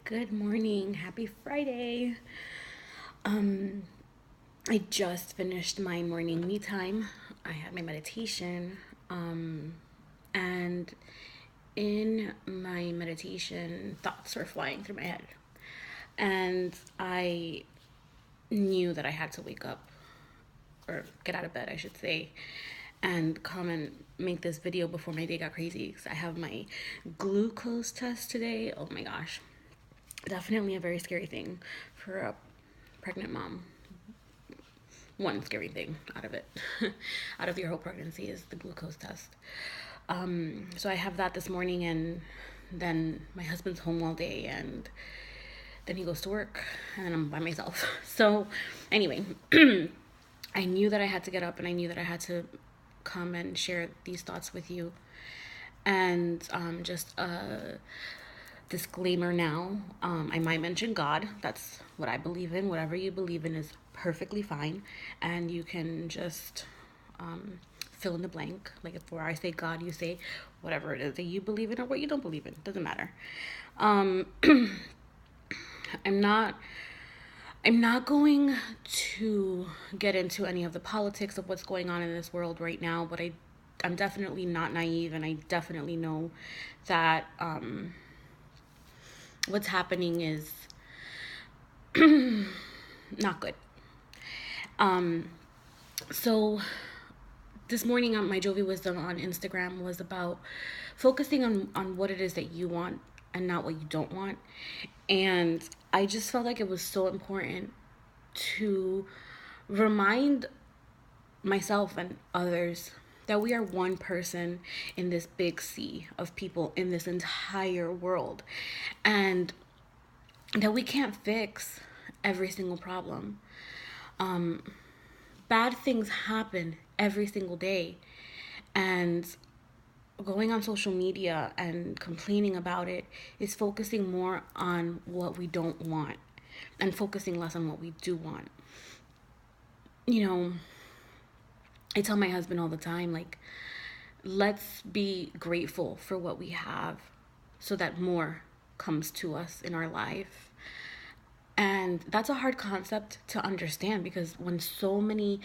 Good morning. Happy Friday. Um, I just finished my morning me time. I had my meditation. And in my meditation, thoughts were flying through my head. And I knew that I had to wake up or get out of bed, I should say, and come and make this video before my day got crazy. Because I have my glucose test today. Oh my gosh. Definitely a very scary thing for a pregnant mom. One scary thing out of it, out of your whole pregnancy, is the glucose test. So I have that this morning, and then my husband's home all day, and then he goes to work, and then I'm by myself. So anyway, I knew that I had to get up, and I knew that I had to come and share these thoughts with you. And just a disclaimer now, I might mention God. That's what I believe in. Whatever you believe in is perfectly fine, and you can just fill in the blank. Like if where I say God, you say whatever it is that you believe in or what you don't believe in. Doesn't matter. I'm not going to get into any of the politics of what's going on in this world right now, but I'm definitely not naive, and I definitely know that what's happening is not good. So this morning on my JoviWisdom on Instagram was about focusing on what it is that you want and not what you don't want. And I just felt like it was so important to remind myself and others that we are one person in this big sea of people in this entire world, and that we can't fix every single problem. Bad things happen every single day, and going on social media and complaining about it is focusing more on what we don't want and focusing less on what we do want. You know, I tell my husband all the time, like, let's be grateful for what we have so that more comes to us in our life. And that's a hard concept to understand, because when so many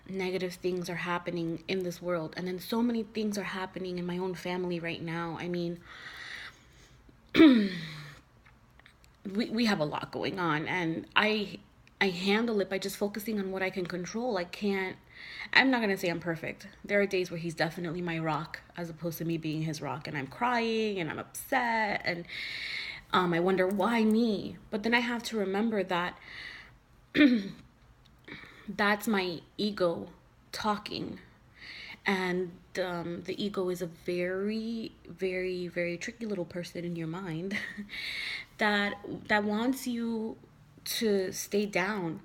negative things are happening in this world, and then so many things are happening in my own family right now, I mean, we have a lot going on, and I handle it by just focusing on what I can control. I'm not gonna say I'm perfect. There are days where he's definitely my rock as opposed to me being his rock, and I'm crying and I'm upset, and I wonder why me. But then I have to remember that that's my ego talking. And the ego is a very, very, very tricky little person in your mind that wants you to stay down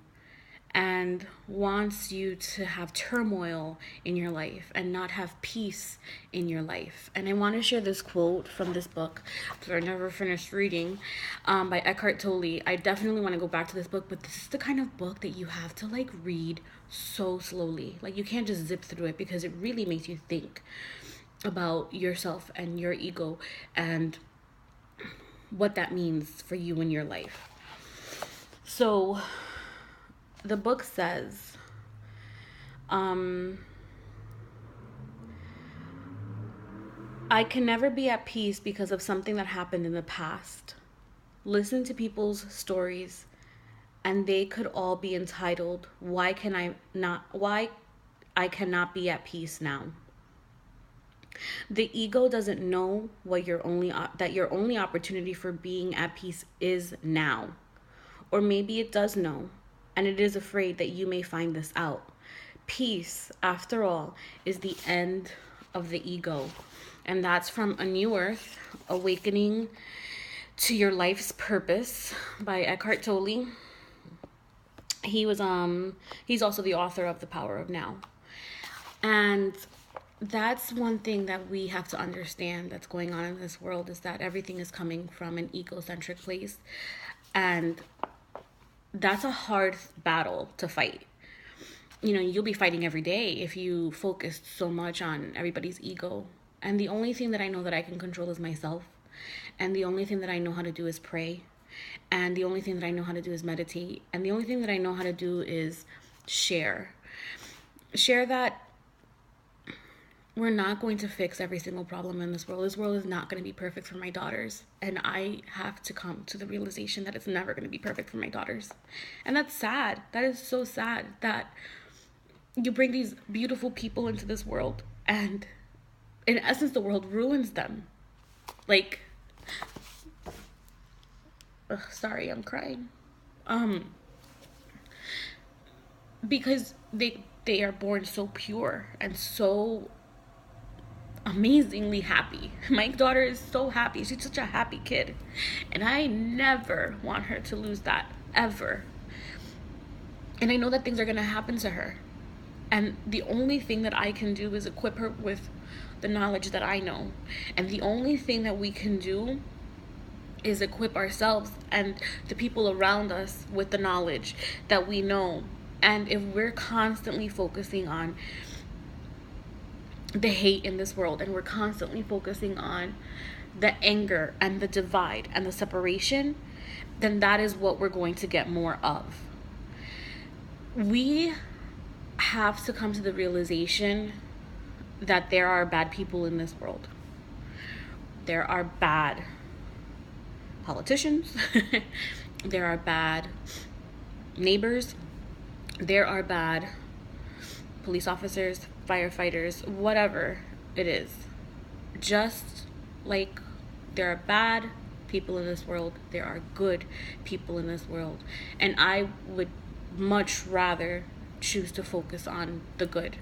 and wants you to have turmoil in your life and not have peace in your life. And I want to share this quote from this book that I never finished reading, by Eckhart Tolle. I definitely want to go back to this book, but this is the kind of book that you have to read so slowly. Like, you can't just zip through it, because it really makes you think about yourself and your ego and what that means for you in your life. So the book says, I can never be at peace because of something that happened in the past. Listen to people's stories, and they could all be entitled, why I cannot be at peace now. The ego doesn't know that your only opportunity for being at peace is now. Or maybe it does know, and it is afraid that you may find this out. Peace, after all, is the end of the ego. And that's from A New Earth, Awakening to Your Life's Purpose by Eckhart Tolle. He's also the author of The Power of Now. And that's one thing that we have to understand that's going on in this world, is that everything is coming from an egocentric place. And that's a hard battle to fight. You know, you'll be fighting every day if you focus so much on everybody's ego. And the only thing that I know that I can control is myself. And the only thing that I know how to do is pray. And the only thing that I know how to do is meditate. And the only thing that I know how to do is share. Share that we're not going to fix every single problem in this world. This world is not going to be perfect for my daughters. And I have to come to the realization that it's never going to be perfect for my daughters. And that's sad. That is so sad that you bring these beautiful people into this world and in essence the world ruins them. Like, sorry, I'm crying. Because they are born so pure and so amazingly happy. My daughter is so happy. She's such a happy kid. And I never want her to lose that, ever. And I know that things are going to happen to her. And the only thing that I can do is equip her with the knowledge that I know. And the only thing that we can do is equip ourselves and the people around us with the knowledge that we know. And if we're constantly focusing on the hate in this world, and we're constantly focusing on the anger and the divide and the separation, then that is what we're going to get more of. We have to come to the realization that there are bad people in this world. There are bad politicians. There are bad neighbors. There are bad police officers, firefighters, whatever it is. Just like there are bad people in this world, there are good people in this world. And I would much rather choose to focus on the good.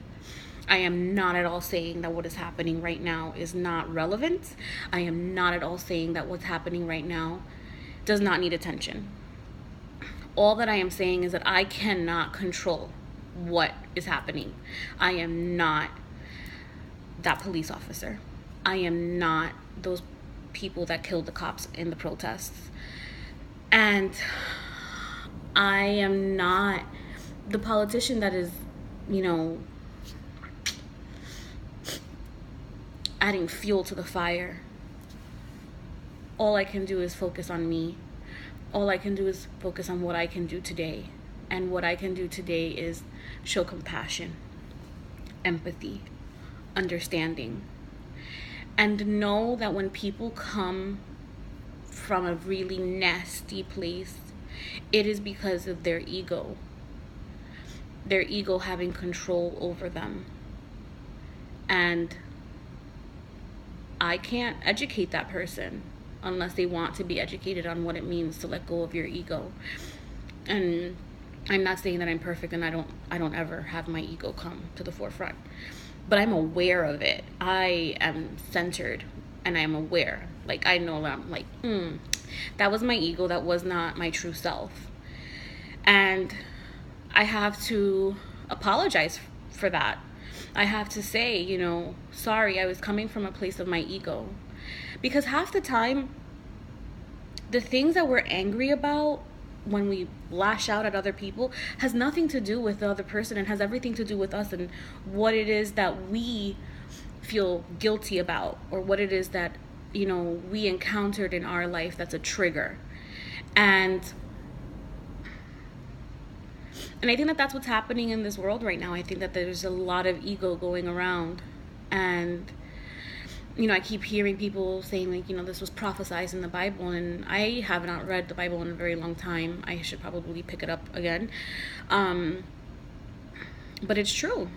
I am not at all saying that what is happening right now is not relevant. I am not at all saying that what's happening right now does not need attention. All that I am saying is that I cannot control what is happening. I am not that police officer. I am not those people that killed the cops in the protests. And I am not the politician that is, adding fuel to the fire. All I can do is focus on me. All I can do is focus on what I can do today. And what I can do today is show compassion, empathy, understanding. And know that when people come from a really nasty place, it is because of their ego. Their ego having control over them. And I can't educate that person unless they want to be educated on what it means to let go of your ego. And I'm not saying that I'm perfect and I don't ever have my ego come to the forefront. But I'm aware of it. I am centered and I'm aware. Like, I know that I'm like, that was my ego. That was not my true self. And I have to apologize for that. I have to say, sorry, I was coming from a place of my ego. Because half the time, the things that we're angry about when we lash out at other people has nothing to do with the other person and has everything to do with us and what it is that we feel guilty about, or what it is that, we encountered in our life that's a trigger. And I think that that's what's happening in this world right now. I think that there's a lot of ego going around. And, I keep hearing people saying, like, this was prophesied in the Bible. And I have not read the Bible in a very long time. I should probably pick it up again. But it's true.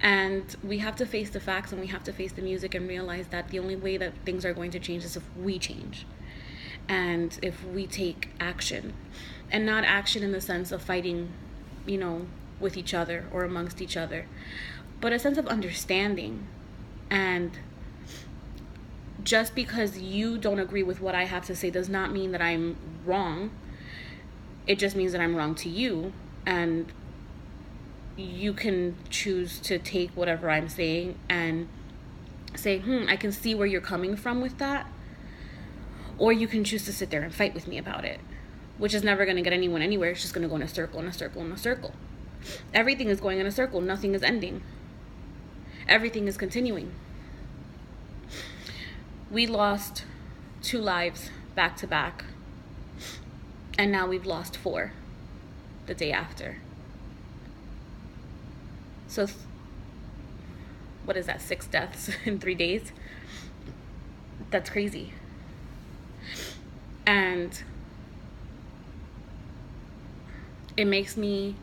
And we have to face the facts and we have to face the music and realize that the only way that things are going to change is if we change. And if we take action. And not action in the sense of fighting, with each other or amongst each other, but a sense of understanding. And just because you don't agree with what I have to say does not mean that I'm wrong. It just means that I'm wrong to you. And you can choose to take whatever I'm saying and say, I can see where you're coming from with that. Or you can choose to sit there and fight with me about it, which is never going to get anyone anywhere. It's just going to go in a circle, in a circle, in a circle. Everything is going in a circle. Nothing is ending. Everything is continuing. We lost 2 lives back to back. And now we've lost 4 the day after. So what is that, 6 deaths in 3 days? That's crazy. And it makes me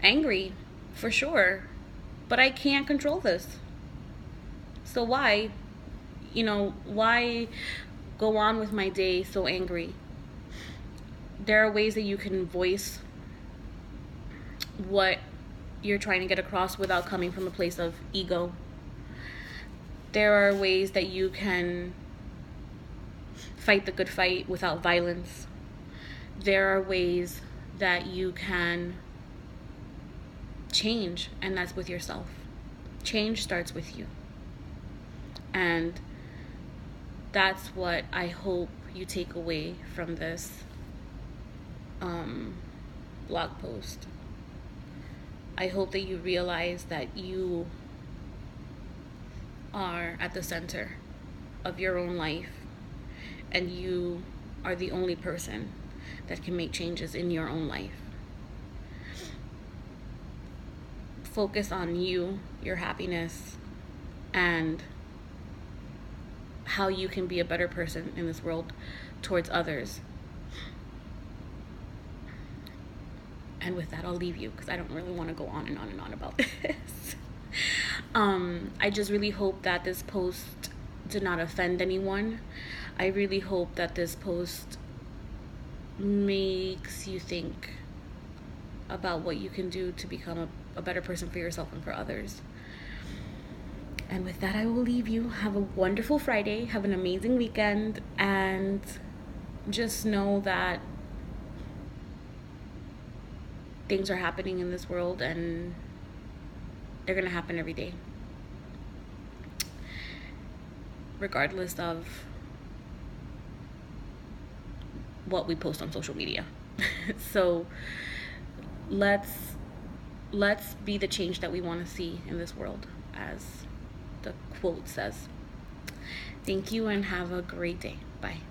angry, for sure. But I can't control this. So why go on with my day so angry? There are ways that you can voice what you're trying to get across without coming from a place of ego. There are ways that you can fight the good fight without violence. There are ways that you can change, and that's with yourself. Change starts with you. And that's what I hope you take away from this blog post. I hope that you realize that you are at the center of your own life, and you are the only person that can make changes in your own life. Focus on you, your happiness, and how you can be a better person in this world towards others. And with that, I'll leave you because I don't really want to go on and on and on about this. I just really hope that this post did not offend anyone. I really hope that this post makes you think about what you can do to become a better person for yourself and for others. And with that, I will leave you. Have a wonderful Friday. Have an amazing weekend. And just know that things are happening in this world, and they're going to happen every day, regardless of what we post on social media. So let's be the change that we want to see in this world, as the quote says. Thank you, and have a great day. Bye.